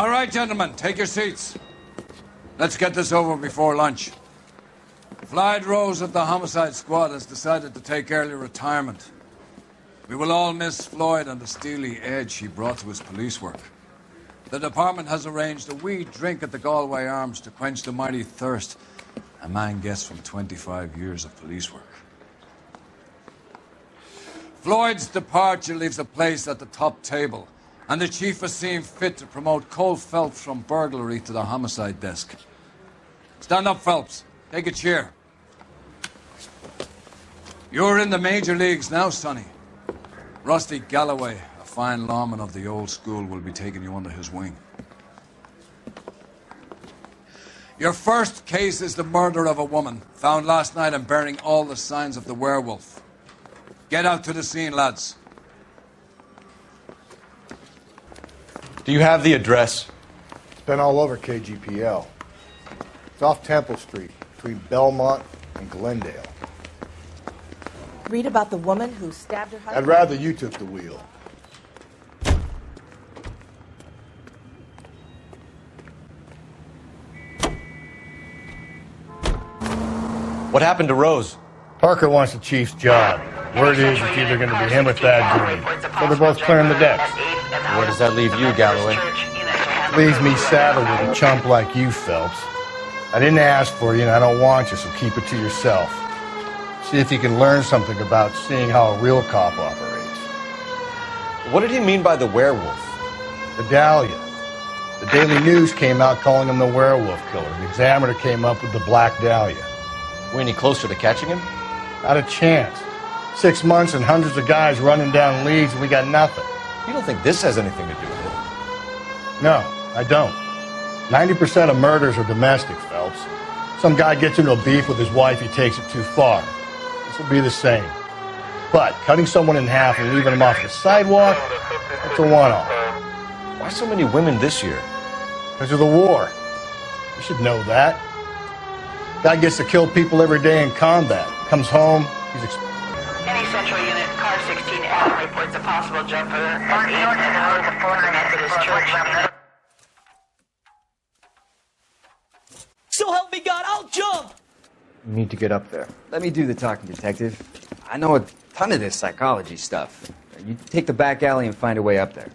All right, gentlemen, take your seats. Let's get this over before lunch. Floyd Rose of the Homicide Squad has decided to take early retirement. We will all miss Floyd and the steely edge he brought to his police work. The department has arranged a wee drink at the Galway Arms to quench the mighty thirst a man gets from 25 years of police work. Floyd's departure leaves a place at the top table, and the chief has seen fit to promote Cole Phelps from burglary to the homicide desk. Stand up, Phelps. Take a chair. You're in the major leagues now, Sonny. Rusty Galloway, a fine lawman of the old school, will be taking you under his wing. Your first case is the murder of a woman, found last night and bearing all the signs of the werewolf. Get out to the scene, lads. Do you have the address? It's been all over KGPL. It's off Temple Street, between Belmont and Glendale. Read about the woman who stabbed her husband? I'd rather you took the wheel. What happened to Rose? Parker wants the chief's job. Word is it's either going to be him or Thad Green. So they're both clearing the decks. Where does that leave you, Galloway? Leaves me saddled with a chump like you, Phelps. I didn't ask for you, and I don't want you, so keep it to yourself. See if you can learn something about seeing how a real cop operates. What did he mean by the werewolf? The Dahlia. The Daily News came out calling him the werewolf killer. The Examiner came up with the Black Dahlia. We any closer to catching him? Not a chance. 6 months and hundreds of guys running down leads, and we got nothing. You don't think this has anything to do with it? No, I don't. 90% of murders are domestic, Phelps. Some guy gets into a beef with his wife, he takes it too far. This will be the same. But cutting someone in half and leaving them off the sidewalk, that's a one-off. Why so many women this year? Because of the war. You should know that. Guy gets to kill people every day in combat. Comes home, he's Any central unit, car 16 Adam reports a possible jumper at 8 and the Florida Methodist Church. So help me God, I'll jump! You need to get up there. Let me do the talking, detective. I know a ton of this psychology stuff. You take the back alley and find a way up there.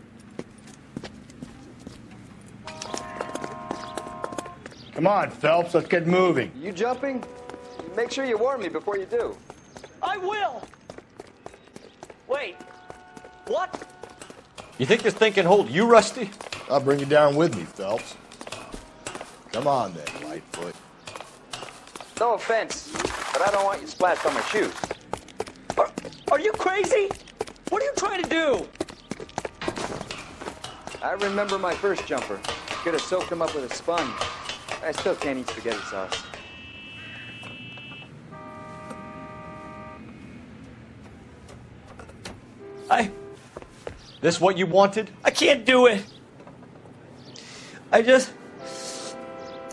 Come on, Phelps, let's get moving. You jumping? Make sure you warn me before you do. I will! Wait, what? You think this thing can hold you, Rusty? I'll bring you down with me, Phelps. Come on then, Lightfoot. No offense, but I don't want you splashed on my shoes. Are you crazy? What are you trying to do? I remember my first jumper. Could have soaked him up with a sponge. I still can't eat spaghetti sauce. This what you wanted? I can't do it.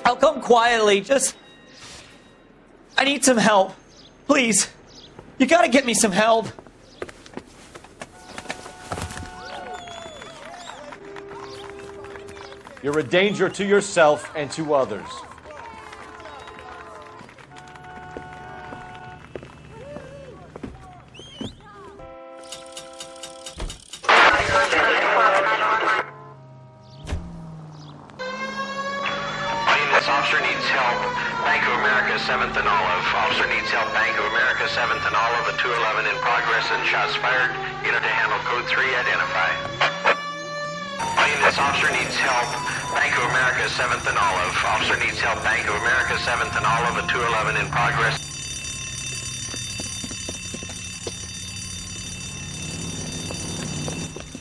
I'll come quietly, I need some help. Please. You gotta get me some help. You're a danger to yourself and to others. Officer needs help. Bank of America, 7th and Olive. Officer needs help. Bank of America, 7th and Olive. A 211 in progress and shots fired. Unit to handle code 3. Identify. This officer needs help. Bank of America, 7th and Olive. Officer needs help. Bank of America, 7th and Olive. A 211 in progress.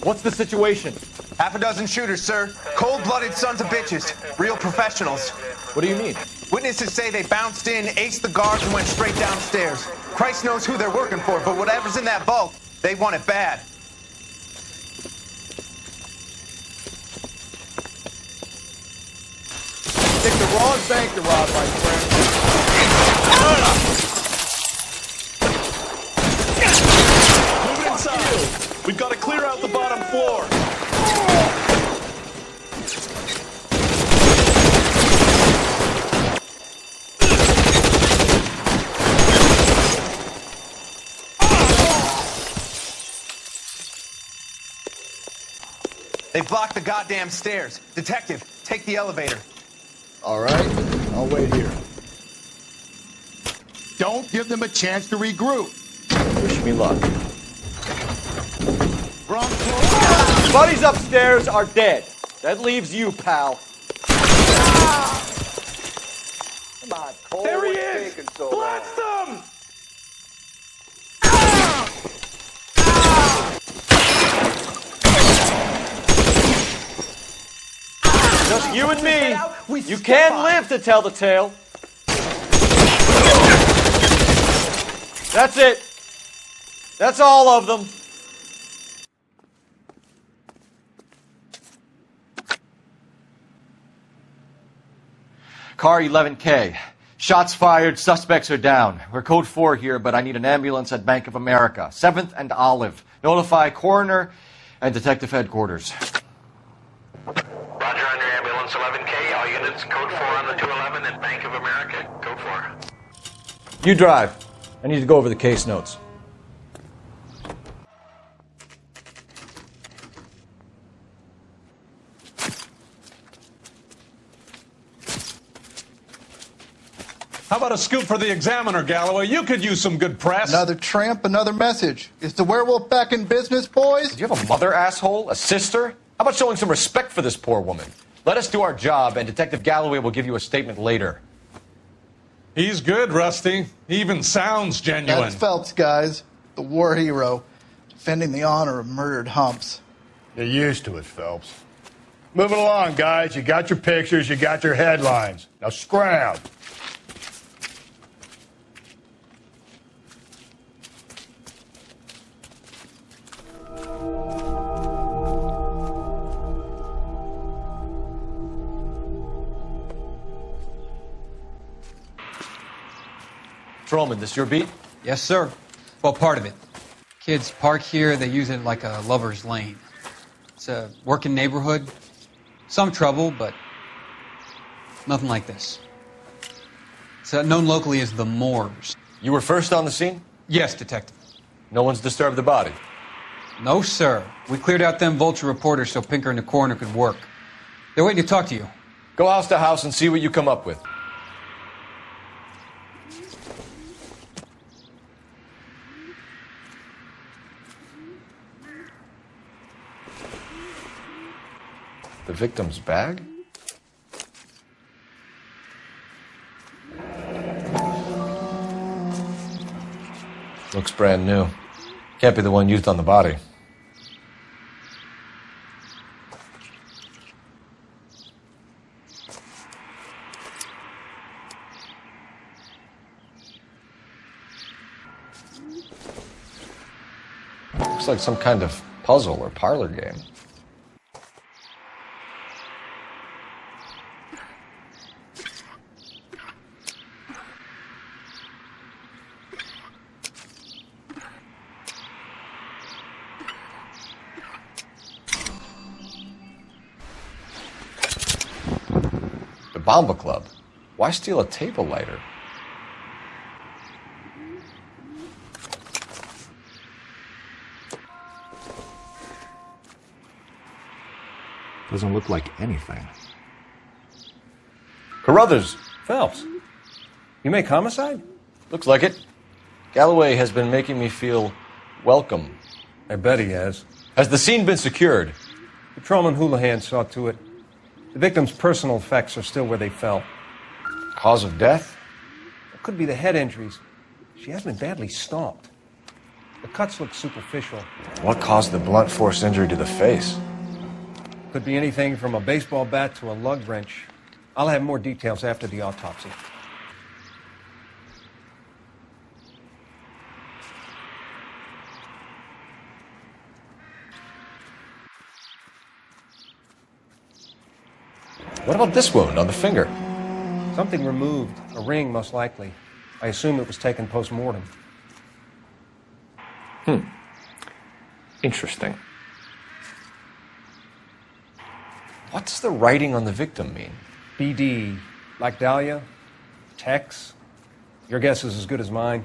What's the situation? Half a dozen shooters, sir. Cold-blooded sons of bitches. Real professionals. What do you mean? Witnesses say they bounced in, aced the guards, and went straight downstairs. Christ knows who they're working for, but whatever's in that vault, they want it bad. Picked the wrong bank to rob, my friend. Move it inside. We've got to clear out the bottom floor. They blocked the goddamn stairs. Detective, take the elevator. All right, I'll wait here. Don't give them a chance to regroup. Wish me luck. Wrong floor. Buddies upstairs are dead. That leaves you, pal. Come on, Cole. There he what's is! taking so Blast long? them! Just you and me. You can live to tell the tale. That's it. That's all of them. Car 11K. Shots fired, suspects are down. We're code 4 here, but I need an ambulance at Bank of America. 7th and Olive. Notify coroner and detective headquarters. Roger on your ambulance 11K. All units code 4 on the 211 at Bank of America. Code 4. You drive. I need to go over the case notes. How about a scoop for the Examiner, Galloway? You could use some good press. Another tramp, another message. Is the werewolf back in business, boys? Do you have a mother, asshole? A sister? How about showing some respect for this poor woman? Let us do our job, and Detective Galloway will give you a statement later. He's good, Rusty. He even sounds genuine. That's Phelps, guys. The war hero. Defending the honor of murdered humps. You're used to it, Phelps. Moving along, guys. You got your pictures, you got your headlines. Now scram. Trollman, this your beat? Yes, sir. Well, part of it. Kids park here, they use it like a lover's lane. It's a working neighborhood. Some trouble, but nothing like this. It's known locally as the Moors. You were first on the scene? Yes, detective. No one's disturbed the body? No, sir. We cleared out them vulture reporters so Pinker and the coroner could work. They're waiting to talk to you. Go house to house and see what you come up with. The victim's bag? Looks brand new. Can't be the one used on the body. Looks like some kind of puzzle or parlor game. Bomba Club. Why steal a table lighter? Doesn't look like anything. Carruthers. Phelps, you make homicide? Looks like it. Galloway has been making me feel welcome. I bet he has. Has the scene been secured? Patrolman Houlihan saw to it. The victim's personal effects are still where they fell. Cause of death? It could be the head injuries. She has been badly stomped. The cuts look superficial. What caused the blunt force injury to the face? Could be anything from a baseball bat to a lug wrench. I'll have more details after the autopsy. What about this wound on the finger? Something removed. A ring, most likely. I assume it was taken post-mortem. Interesting. What does the writing on the victim mean? BD. Like Dahlia? Tex? Your guess is as good as mine.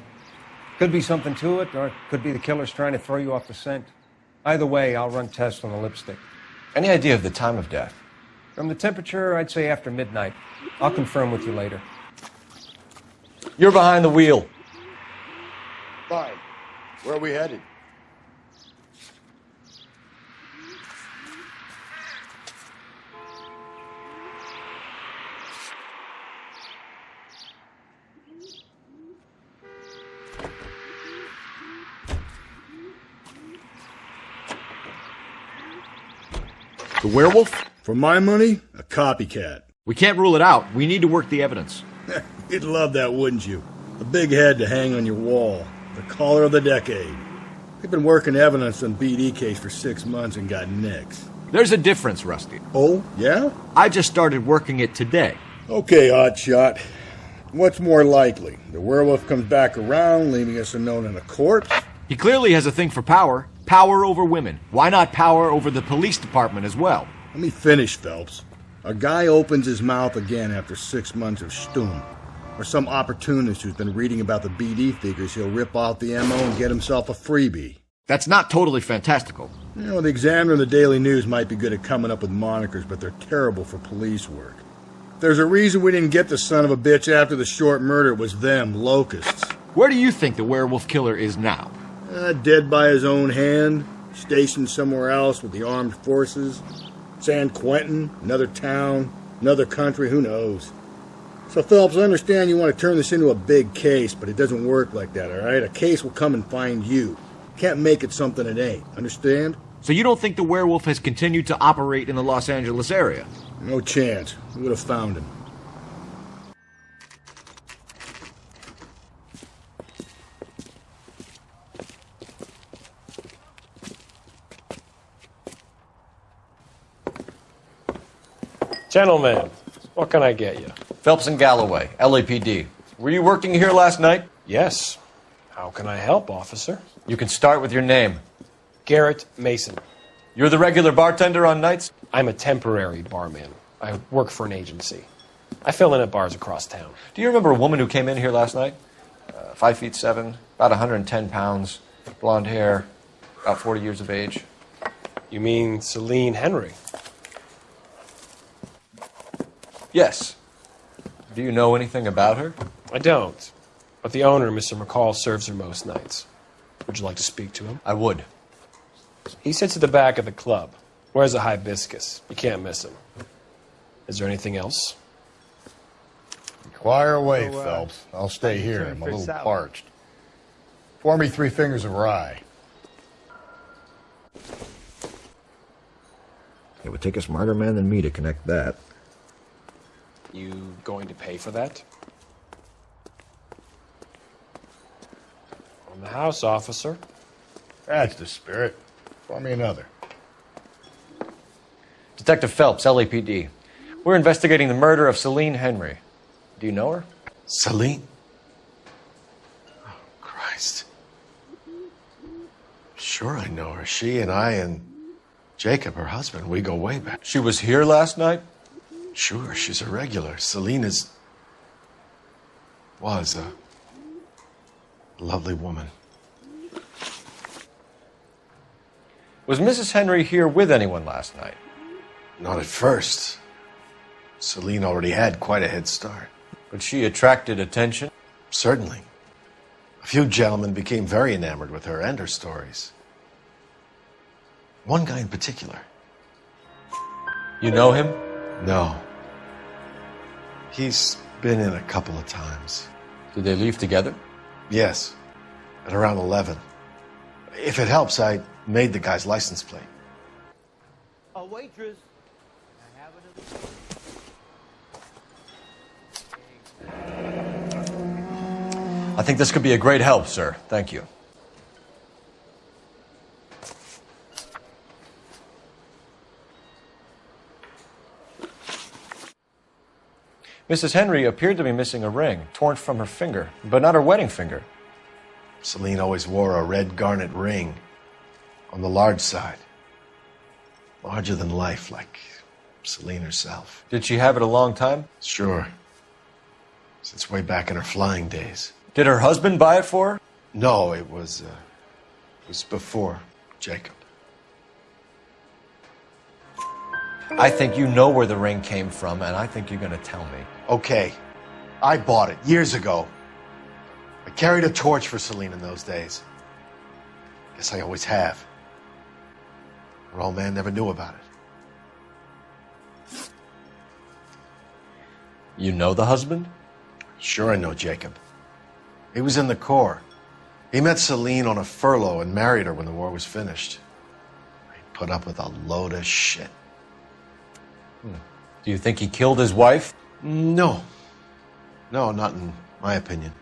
Could be something to it, or it could be the killer's trying to throw you off the scent. Either way, I'll run tests on the lipstick. Any idea of the time of death? From the temperature, I'd say after midnight. I'll confirm with you later. You're behind the wheel. Fine. Where are we headed? The werewolf? For my money, a copycat. We can't rule it out. We need to work the evidence. You'd love that, wouldn't you? A big head to hang on your wall. The caller of the decade. They've been working evidence on BD case for 6 months and got nicks. There's a difference, Rusty. Oh, yeah? I just started working it today. Okay, hotshot. What's more likely? The werewolf comes back around, leaving us unknown in a corpse? He clearly has a thing for power. Power over women. Why not power over the police department as well? Let me finish, Phelps. A guy opens his mouth again after 6 months of stum. Or some opportunist who's been reading about the BD figures he'll rip off the MO and get himself a freebie. That's not totally fantastical. You know, the Examiner and the Daily News might be good at coming up with monikers, but they're terrible for police work. There's a reason we didn't get the son of a bitch after the short murder. It was them, locusts. Where do you think the werewolf killer is now? Dead by his own hand, stationed somewhere else with the armed forces. San Quentin, another town, another country, who knows? So, Phelps, I understand you want to turn this into a big case, but it doesn't work like that, all right? A case will come and find you. Can't make it something it ain't, understand? So you don't think the werewolf has continued to operate in the Los Angeles area? No chance. We would have found him. Gentlemen, what can I get you? Phelps and Galloway, LAPD. Were you working here last night? Yes. How can I help, officer? You can start with your name. Garrett Mason. You're the regular bartender on nights? I'm a temporary barman. I work for an agency. I fill in at bars across town. Do you remember a woman who came in here last night? 5'7", about 110 pounds, blonde hair, about 40 years of age. You mean Celine Henry? Yes. Do you know anything about her? I don't. But the owner, Mr. McCall, serves her most nights. Would you like to speak to him? I would. He sits at the back of the club. Wears a hibiscus. You can't miss him. Is there anything else? Inquire away, Phelps. I'll stay here. I'm a little parched. Pour me 3 fingers of rye. It would take a smarter man than me to connect that. You going to pay for that? On the house, officer. That's the spirit. Pour me another. Detective Phelps, LAPD. We're investigating the murder of Celine Henry. Do you know her? Celine? Oh, Christ. Sure I know her. She and I and Jacob, her husband, we go way back. She was here last night? Sure, she's a regular. Celine was a lovely woman. Was Mrs. Henry here with anyone last night? Not at first. Celine already had quite a head start. But she attracted attention? Certainly. A few gentlemen became very enamored with her and her stories. One guy in particular. You know him? No. He's been in a couple of times. Did they leave together? Yes. At around 11. If it helps, I made the guy's license plate. A waitress. I think this could be a great help, sir. Thank you. Mrs. Henry appeared to be missing a ring, torn from her finger, but not her wedding finger. Celine always wore a red garnet ring on the large side. Larger than life, like Celine herself. Did she have it a long time? Sure. Since way back in her flying days. Did her husband buy it for her? No, it was before Jacob. I think you know where the ring came from, and I think you're going to tell me. Okay, I bought it years ago. I carried a torch for Celine in those days. Guess I always have. Her old man never knew about it. You know the husband? Sure I know Jacob. He was in the Corps. He met Celine on a furlough and married her when the war was finished. He put up with a load of shit. Do you think he killed his wife? No. No, not in my opinion.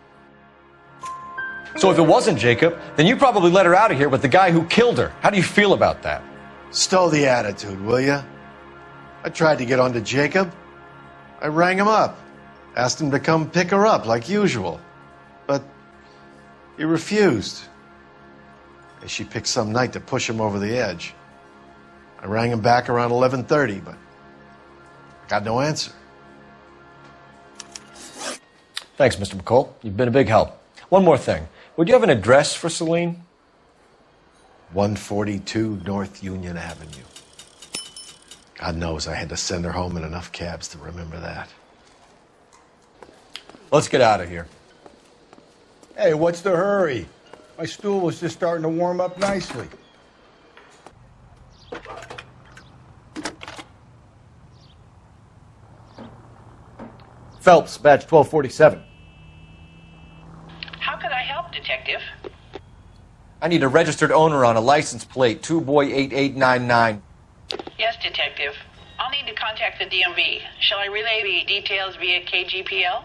So if it wasn't Jacob, then you probably let her out of here with the guy who killed her. How do you feel about that? Stow the attitude, will ya? I tried to get onto Jacob. I rang him up. Asked him to come pick her up like usual. But he refused. And she picked some night to push him over the edge. I rang him back around 11:30, but I got no answer. Thanks, Mr. McCall. You've been a big help. One more thing. Would you have an address for Celine? 142 North Union Avenue. God knows I had to send her home in enough cabs to remember that. Let's get out of here. Hey, what's the hurry? My stool was just starting to warm up nicely. Phelps, badge 1247. How could I help, Detective? I need a registered owner on a license plate, 2boy8899. Yes, Detective. I'll need to contact the DMV. Shall I relay the details via KGPL?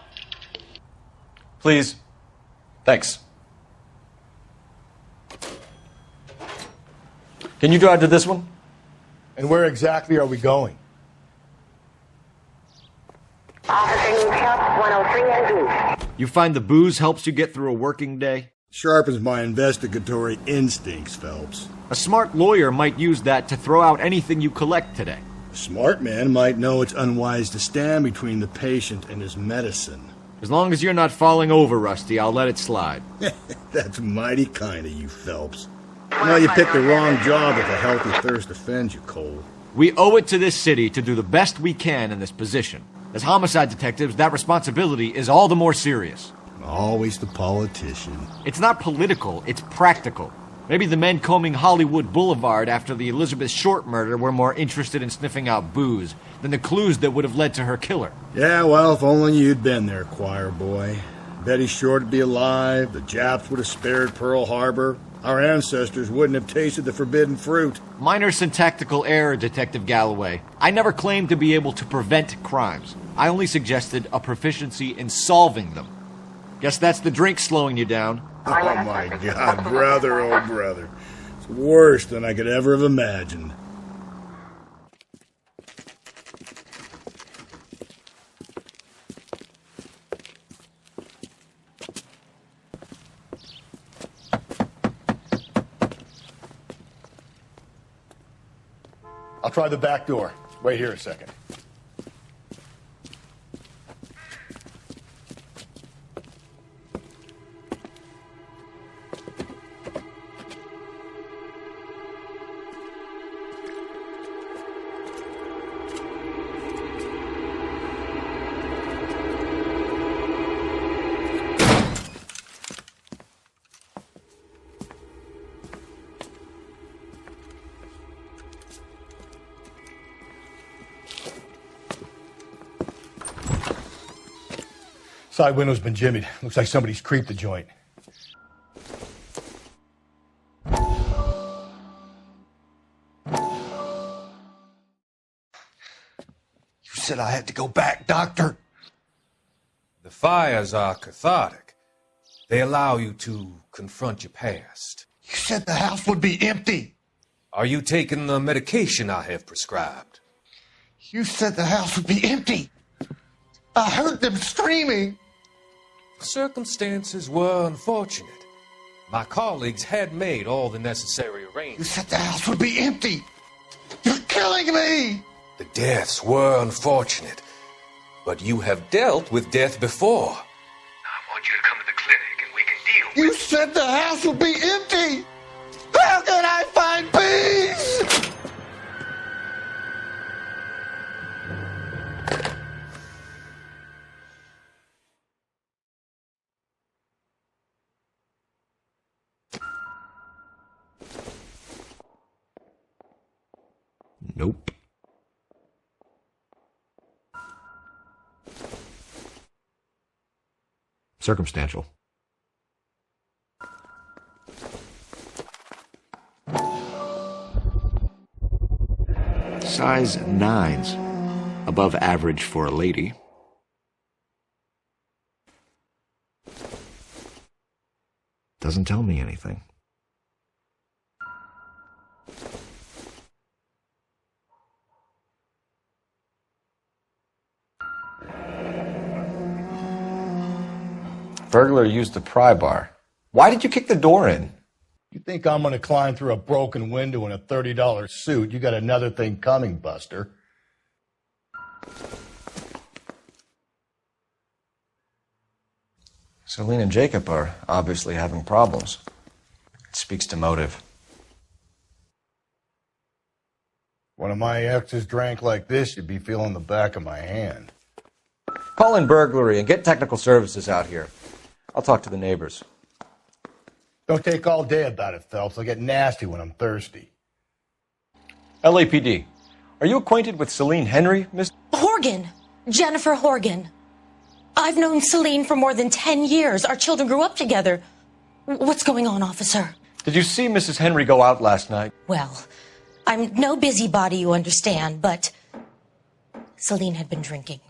Please. Thanks. Can you drive to this one? And where exactly are we going? Officer needs help, 103 and B. You find the booze helps you get through a working day? Sharpens my investigatory instincts, Phelps. A smart lawyer might use that to throw out anything you collect today. A smart man might know it's unwise to stand between the patient and his medicine. As long as you're not falling over, Rusty, I'll let it slide. That's mighty kind of you, Phelps. Now you picked the wrong job if a healthy thirst offends you, Cole. We owe it to this city to do the best we can in this position. As homicide detectives, that responsibility is all the more serious. Always the politician. It's not political, it's practical. Maybe the men combing Hollywood Boulevard after the Elizabeth Short murder were more interested in sniffing out booze than the clues that would have led to her killer. Yeah, well, if only you'd been there, choir boy. Betty Short would be alive, the Japs would have spared Pearl Harbor, our ancestors wouldn't have tasted the forbidden fruit. Minor syntactical error, Detective Galloway. I never claimed to be able to prevent crimes. I only suggested a proficiency in solving them. Guess that's the drink slowing you down. Oh my God, brother, oh brother. It's worse than I could ever have imagined. I'll try the back door. Wait here a second. Side window's been jimmied. Looks like somebody's creeped the joint. You said I had to go back, Doctor. The fires are cathartic. They allow you to confront your past. You said the house would be empty. Are you taking the medication I have prescribed? You said the house would be empty. I heard them screaming. Circumstances were unfortunate. My colleagues had made all the necessary arrangements. You said the house would be empty. You're killing me. The deaths were unfortunate, but you have dealt with death before. I want you to come to the clinic and we can deal with You said the house would be empty. How can I find peace? Nope. Circumstantial. Size 9s. Above average for a lady. Doesn't tell me anything. Burglar used the pry bar. Why did you kick the door in? You think I'm going to climb through a broken window in a $30 suit? You got another thing coming, Buster. Celine and Jacob are obviously having problems. It speaks to motive. One of my exes drank like this, you'd be feeling the back of my hand. Call in burglary and get technical services out here. I'll talk to the neighbors. Don't take all day about it, Phelps. I'll get nasty when I'm thirsty. LAPD. Are you acquainted with Celine Henry, Miss? Horgan. Jennifer Horgan. I've known Celine for more than 10 years. Our children grew up together. What's going on, officer? Did you see Mrs. Henry go out last night? Well, I'm no busybody, you understand, but Celine had been drinking.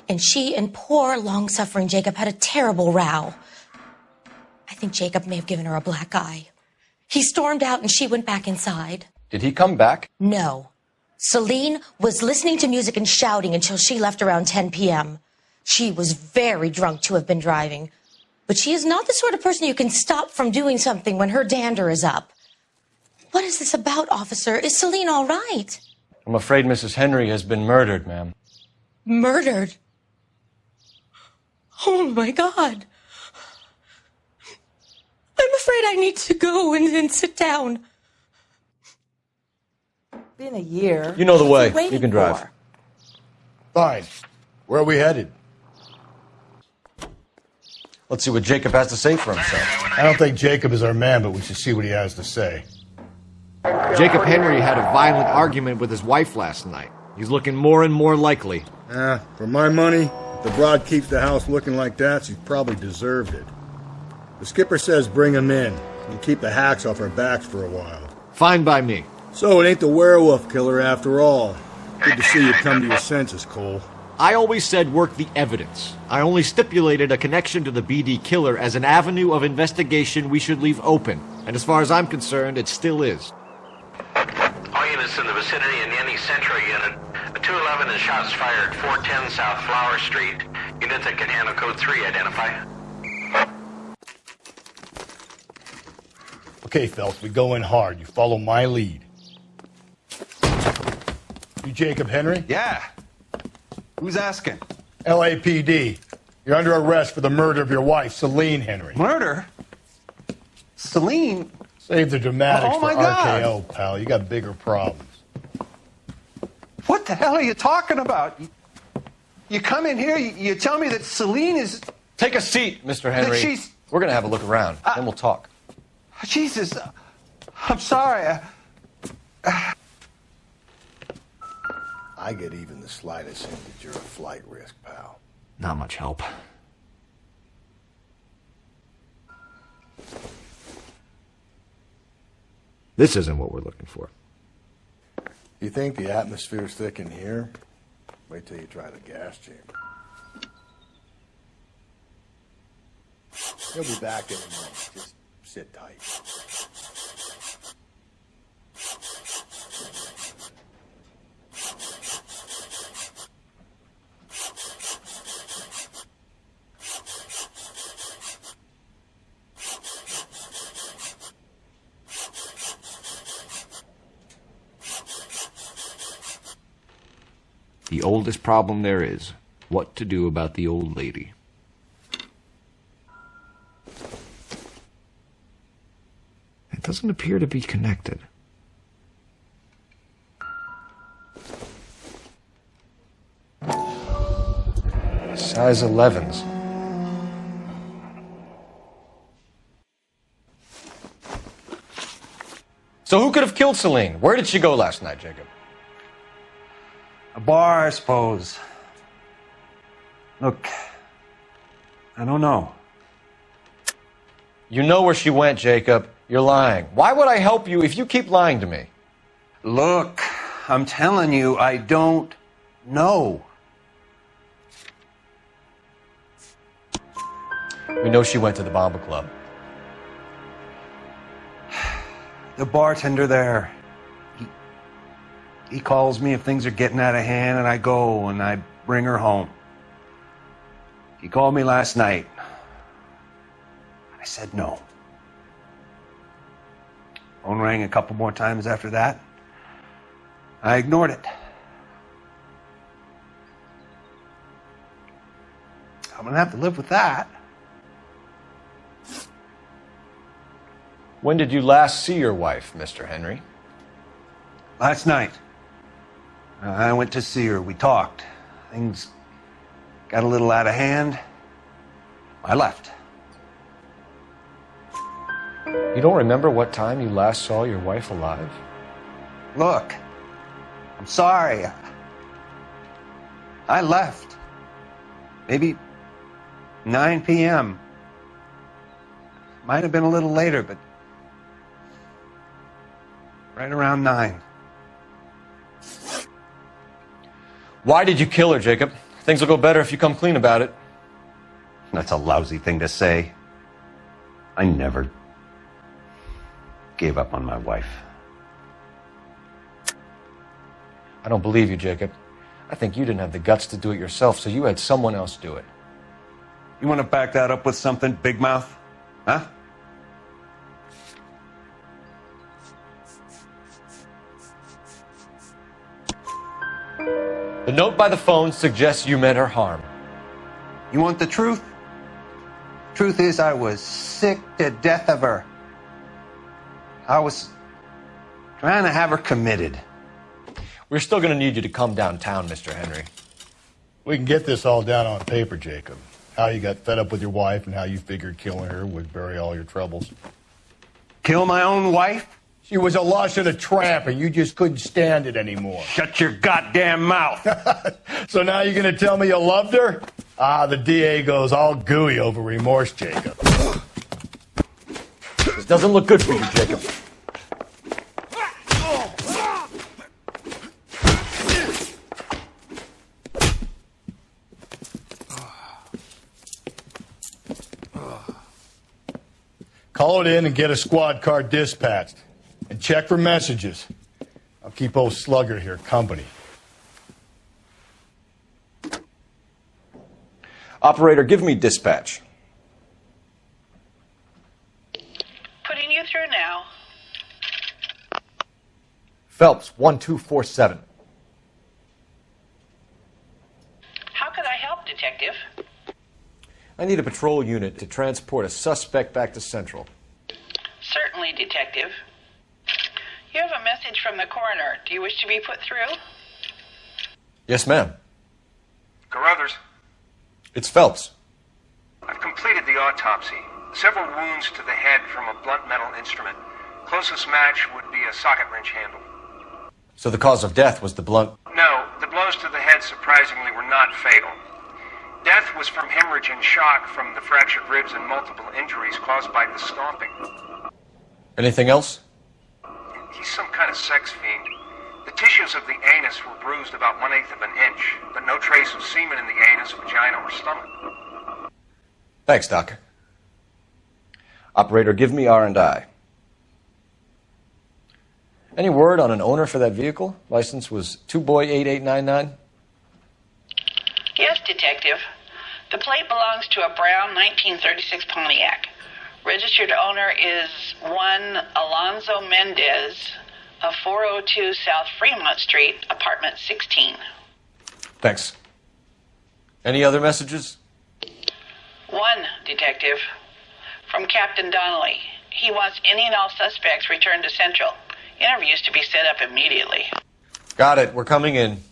And she and poor, long-suffering Jacob had a terrible row. I think Jacob may have given her a black eye. He stormed out and she went back inside. Did he come back? No. Celine was listening to music and shouting until she left around 10 p.m. She was very drunk to have been driving. But she is not the sort of person you can stop from doing something when her dander is up. What is this about, officer? Is Celine all right? I'm afraid Mrs. Henry has been murdered, ma'am. Murdered? Oh, my God. I'm afraid I need to go and sit down. Been a year. You know the way. What's he You can waiting drive. for? Fine. Where are we headed? Let's see what Jacob has to say for himself. I don't think Jacob is our man, but we should see what he has to say. Jacob Henry had a violent argument with his wife last night. He's looking more and more likely. For my money, if the broad keeps the house looking like that, she's probably deserved it. The skipper says bring him in and keep the hacks off our backs for a while. Fine by me. So it ain't the werewolf killer after all. Good to see you come to your senses, Cole. I always said work the evidence. I only stipulated a connection to the BD killer as an avenue of investigation we should leave open. And as far as I'm concerned, it still is. All units in the vicinity in any central unit. A 211 and shots fired, 410 South Flower Street. Unit that can handle code 3, identify. Okay, Phelps, we go in hard. You follow my lead. You Jacob Henry? Yeah. Who's asking? LAPD. You're under arrest for the murder of your wife, Celine Henry. Murder? Celine? Save the dramatics Oh, for my God. RKO, pal. You got bigger problems. What the hell are you talking about? You come in here, you tell me that Celine is... Take a seat, Mr. Henry. she's- We're going to have a look around, then we'll talk. Jesus, I'm sorry. I get even the slightest hint that you're a flight risk, pal. Not much help. This isn't what we're looking for. You think the atmosphere's thick in here? Wait till you try the gas chamber. He'll be back in a minute. Just sit tight. The oldest problem there is, what to do about the old lady. It doesn't appear to be connected. Size 11s. So who could have killed Celine? Where did she go last night, Jacob? A bar, I suppose. Look, I don't know. You know where she went, Jacob. You're lying. Why would I help you if you keep lying to me? Look, I'm telling you, I don't know. We know she went to the Bomba Club. The bartender there, he calls me if things are getting out of hand, and I go and I bring her home. He called me last night. I said no. Phone rang a couple more times after that. I ignored it. I'm gonna have to live with that. When did you last see your wife, Mr. Henry? Last night. I went to see her. We talked. Things got a little out of hand. I left. You don't remember what time you last saw your wife alive? Look, I'm sorry. I left. Maybe 9 p.m. Might have been a little later, but right around 9. Why did you kill her, Jacob? Things will go better if you come clean about it. That's a lousy thing to say. I never gave up on my wife. I don't believe you, Jacob. I think you didn't have the guts to do it yourself, so you had someone else do it. You want to back that up with something, big mouth? Huh? The note by the phone suggests you meant her harm. You want the truth? Truth is, I was sick to death of her. I was trying to have her committed. We're still going to need you to come downtown, Mr. Henry. We can get this all down on paper, Jacob. How you got fed up with your wife and how you figured killing her would bury all your troubles. Kill my own wife? She was a lush and a tramp, and you just couldn't stand it anymore. Shut your goddamn mouth. So now you're going to tell me you loved her? The DA goes all gooey over remorse, Jacob. This doesn't look good for you, Jacob. Call it in and get a squad car dispatched. And check for messages. I'll keep old Slugger here company. Operator, give me dispatch. Putting you through now. Phelps, 1247. How could I help, Detective? I need a patrol unit to transport a suspect back to Central. Certainly, Detective. You have a message from the coroner. Do you wish to be put through? Yes, ma'am. Carruthers, It's Phelps. I've completed the autopsy. Several wounds to the head from a blunt metal instrument. Closest match would be a socket wrench handle. So the cause of death was the blunt... No, the blows to the head surprisingly were not fatal. Death was from hemorrhage and shock from the fractured ribs and multiple injuries caused by the stomping. Anything else? He's some kind of sex fiend. The tissues of the anus were bruised about 1/8 of an inch, but no trace of semen in the anus, vagina, or stomach. Thanks, Doc. Operator, give me R&I. Any word on an owner for that vehicle? License was 2boy8899. Yes, Detective. The plate belongs to a brown 1936 Pontiac. Registered owner is one Alonzo Mendez of 402 South Fremont Street, apartment 16. Thanks. Any other messages? One, Detective. From Captain Donnelly. He wants any and all suspects returned to Central. Interviews to be set up immediately. Got it. We're coming in.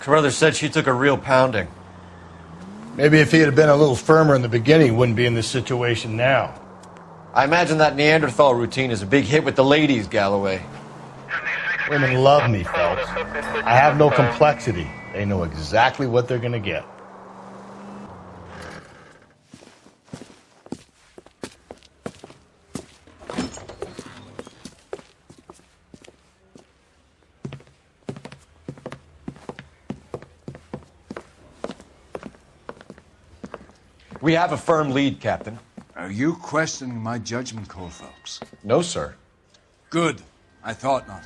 Carruthers said she took a real pounding. Maybe if he had been a little firmer in the beginning, he wouldn't be in this situation now. I imagine that Neanderthal routine is a big hit with the ladies, Galloway. Women love me, Phelps. I have no complexity. They know exactly what they're going to get. We have a firm lead, Captain. Are you questioning my judgment call, Phelps? No, sir. Good. I thought not.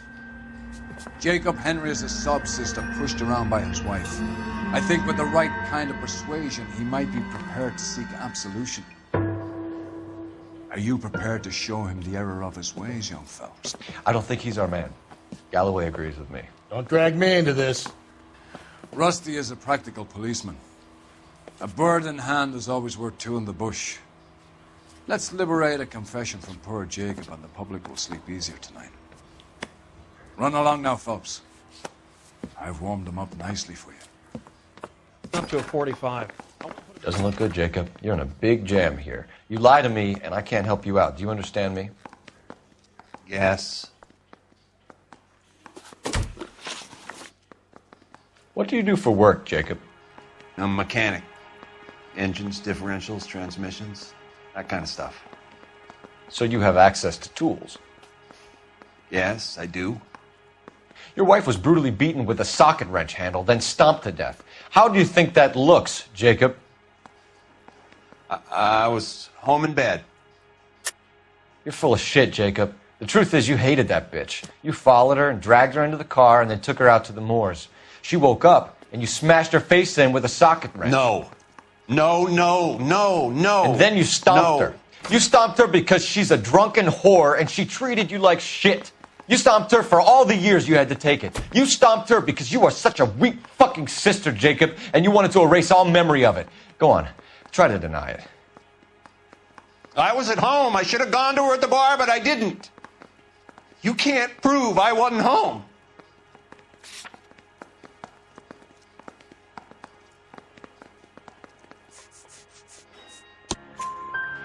Jacob Henry is a sub-sister pushed around by his wife. I think with the right kind of persuasion, he might be prepared to seek absolution. Are you prepared to show him the error of his ways, young Phelps? I don't think he's our man. Galloway agrees with me. Don't drag me into this. Rusty is a practical policeman. A bird in hand is always worth two in the bush. Let's liberate a confession from poor Jacob and the public will sleep easier tonight. Run along now, Phelps. I've warmed them up nicely for you. Up to a 45. Doesn't look good, Jacob. You're in a big jam here. You lie to me, and I can't help you out. Do you understand me? Yes. What do you do for work, Jacob? I'm a mechanic. Engines, differentials, transmissions, that kind of stuff. So you have access to tools? Yes, I do. Your wife was brutally beaten with a socket wrench handle, then stomped to death. How do you think that looks, Jacob? I was home in bed. You're full of shit, Jacob. The truth is you hated that bitch. You followed her and dragged her into the car and then took her out to the moors. She woke up and you smashed her face in with a socket wrench. No. No. And then you stomped her. You stomped her because she's a drunken whore and she treated you like shit. You stomped her for all the years you had to take it. You stomped her because you are such a weak fucking sister, Jacob, and you wanted to erase all memory of it. Go on. Try to deny it. I was at home. I should have gone to her at the bar, but I didn't. You can't prove I wasn't home.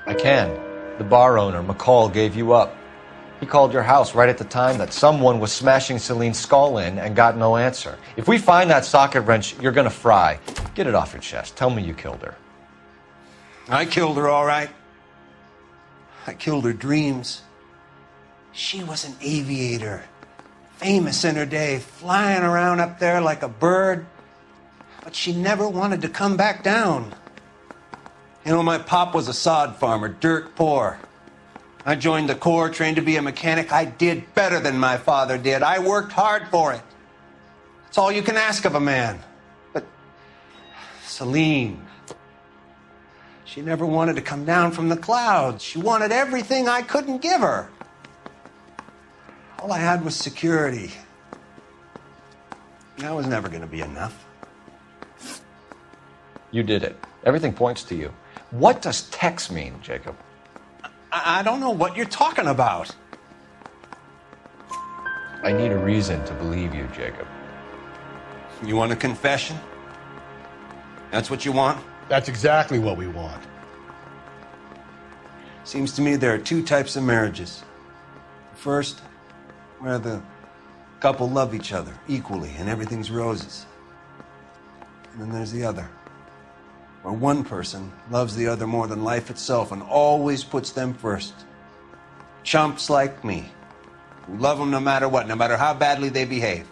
I can. The bar owner, McCall, gave you up. He called your house right at the time that someone was smashing Celine's skull in and got no answer. If we find that socket wrench, you're gonna fry. Get it off your chest. Tell me you killed her. I killed her, all right. I killed her dreams. She was an aviator, famous in her day, flying around up there like a bird. But she never wanted to come back down. You know, my pop was a sod farmer, dirt poor. I joined the Corps, trained to be a mechanic. I did better than my father did. I worked hard for it. That's all you can ask of a man. But Celine, she never wanted to come down from the clouds. She wanted everything I couldn't give her. All I had was security. That was never going to be enough. You did it. Everything points to you. What does Tex mean, Jacob? I don't know what you're talking about. I need a reason to believe you, Jacob. You want a confession? That's what you want? That's exactly what we want. Seems to me there are two types of marriages. The first, where the couple love each other equally and everything's roses. And then there's the other, where one person loves the other more than life itself and always puts them first. Chumps like me, who love them no matter what, no matter how badly they behave.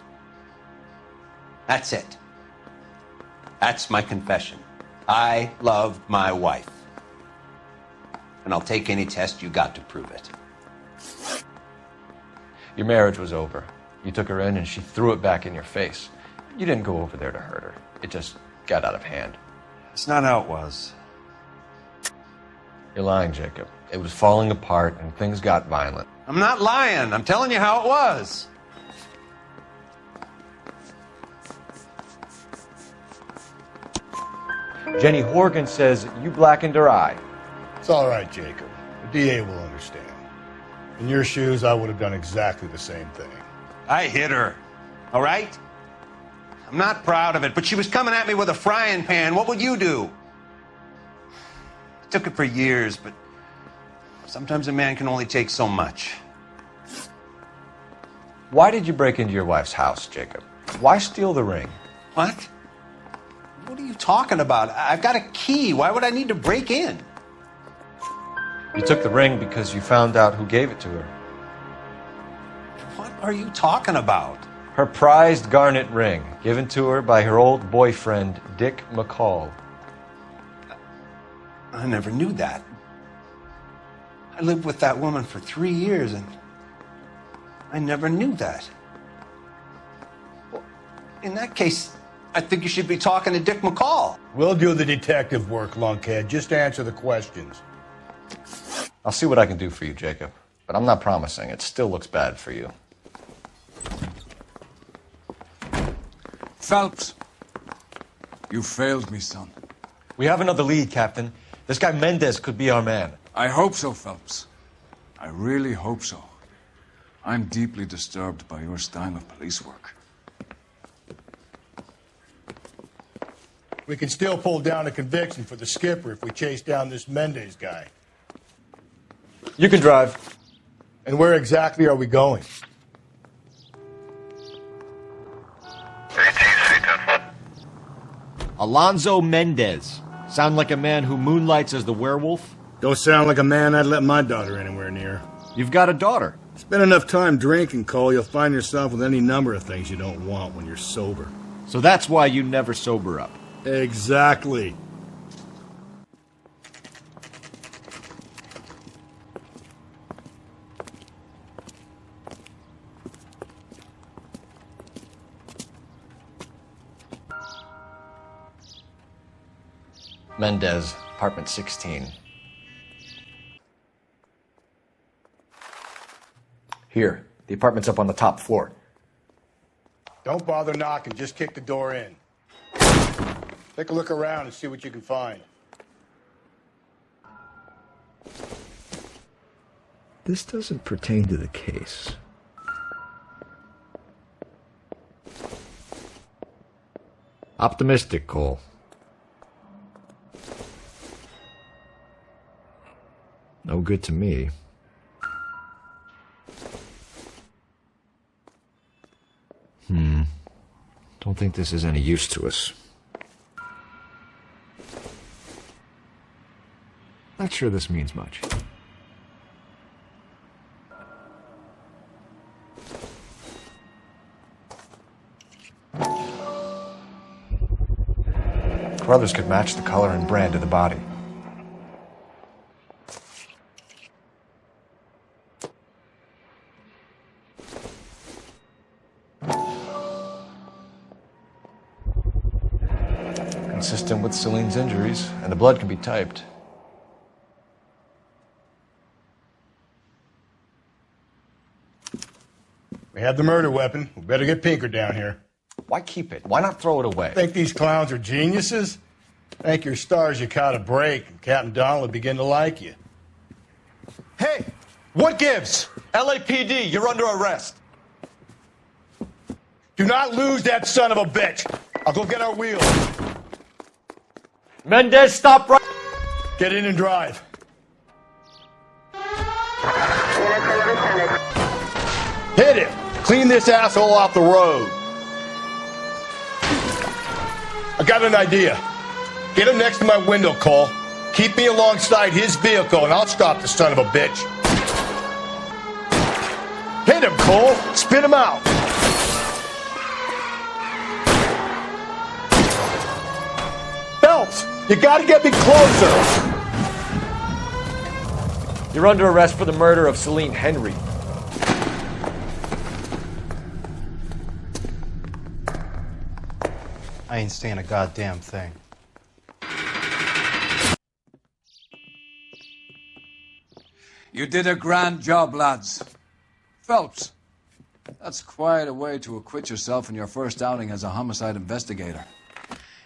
That's it. That's my confession. I love my wife. And I'll take any test you got to prove it. Your marriage was over. You took her in and she threw it back in your face. You didn't go over there to hurt her. It just got out of hand. It's not how it was. You're lying, Jacob. It was falling apart and things got violent. I'm not lying. I'm telling you how it was. Jenny Horgan says you blackened her eye. It's all right, Jacob. The DA will understand. In your shoes, I would have done exactly the same thing. I hit her. All right? I'm not proud of it, but she was coming at me with a frying pan. What would you do? I took it for years, but sometimes a man can only take so much. Why did you break into your wife's house, Jacob? Why steal the ring? What? What are you talking about? I've got a key. Why would I need to break in? You took the ring because you found out who gave it to her. What are you talking about? Her prized garnet ring, given to her by her old boyfriend, Dick McCall. I never knew that. I lived with that woman for 3 years, and I never knew that. Well, in that case, I think you should be talking to Dick McCall. We'll do the detective work, lunkhead. Just answer the questions. I'll see what I can do for you, Jacob. But I'm not promising. It still looks bad for you. Phelps, you failed me, son. We have another lead, Captain. This guy Mendez could be our man. I hope so, Phelps. I really hope so. I'm deeply disturbed by your style of police work. We can still pull down a conviction for the skipper if we chase down this Mendez guy. You can drive. And where exactly are we going? Alonzo Mendez. Sound like a man who moonlights as the werewolf? Don't sound like a man I'd let my daughter anywhere near. You've got a daughter. Spend enough time drinking, Cole, you'll find yourself with any number of things you don't want when you're sober. So that's why you never sober up. Exactly. Mendez, apartment 16. Here, the apartment's up on the top floor. Don't bother knocking, just kick the door in. Take a look around and see what you can find. This doesn't pertain to the case. Optimistic, Cole. No good to me. Don't think this is any use to us. Not sure this means much. Brothers could match the color and brand of the body. Consistent with Celine's injuries, and the blood can be typed. We have the murder weapon. We better get Pinker down here. Why keep it? Why not throw it away? Think these clowns are geniuses? Thank your stars you caught a break, and Captain Donald will begin to like you. Hey! What gives? LAPD, you're under arrest. Do not lose that son of a bitch. I'll go get our wheels. Mendez, stop right... Get in and drive. Hit him. Clean this asshole off the road. I got an idea. Get him next to my window, Cole. Keep me alongside his vehicle, and I'll stop the son of a bitch. Hit him, Cole. Spit him out. Phelps, you gotta get me closer. You're under arrest for the murder of Celine Henry. I ain't saying a goddamn thing. You did a grand job, lads. Phelps, that's quite a way to acquit yourself in your first outing as a homicide investigator.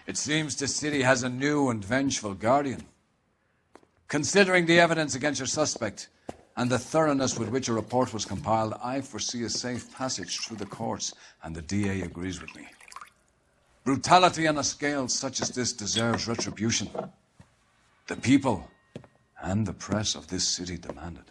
It seems the city has a new and vengeful guardian. Considering the evidence against your suspect and the thoroughness with which a report was compiled, I foresee a safe passage through the courts, and the DA agrees with me. Brutality on a scale such as this deserves retribution. The people and the press of this city demand it.